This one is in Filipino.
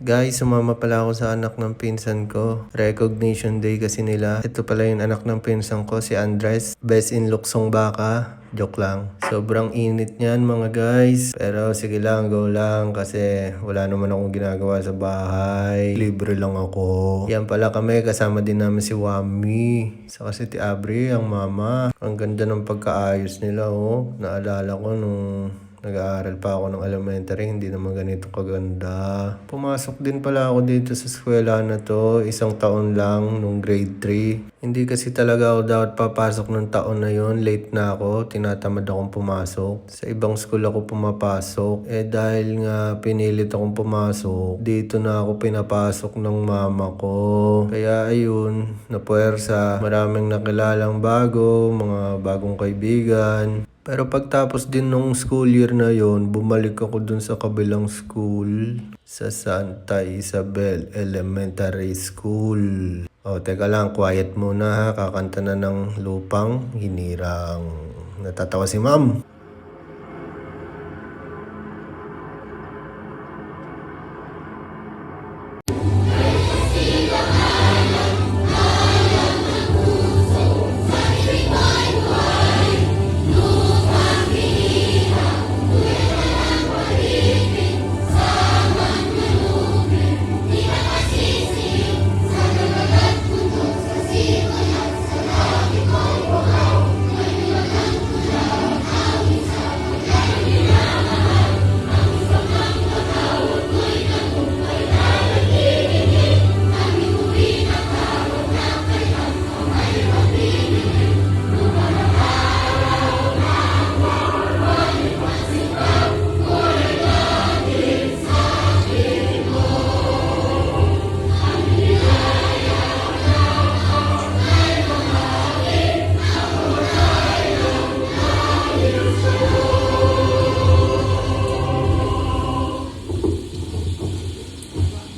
Guys, sumama pala ako sa anak ng pinsan ko. Recognition day kasi nila. Ito pala yung anak ng pinsan ko, si Andres. Best in Luksong Baka. Joke lang. Sobrang init niyan mga guys. Pero sige lang, go lang. Kasi wala naman akong ginagawa sa bahay. Libre lang ako. Yan pala kami, kasama din namin si Wami. Saka si Abri, ang mama. Ang ganda ng pagkaayos nila oh. Naalala ko nung nag-aaral pa ako ng elementary, hindi naman ganito kaganda. Pumasok din pala ako dito sa eskwela na to, 1 taon lang nung grade 3. Hindi kasi talaga ako dapat papasok ng taon na yon, late na ako, tinatamad akong pumasok. Sa ibang school ako pumapasok, dahil nga pinilit akong pumasok, dito na ako pinapasok ng mama ko. Kaya ayun, napuwersa, maraming nakilalang bago, mga bagong kaibigan. Pero pagtapos din nung school year na yon, bumalik ako dun sa kabilang school, sa Santa Isabel Elementary School. Oh, teka lang, quiet muna ha, kakanta na ng Lupang Hinirang. Natatawa si ma'am.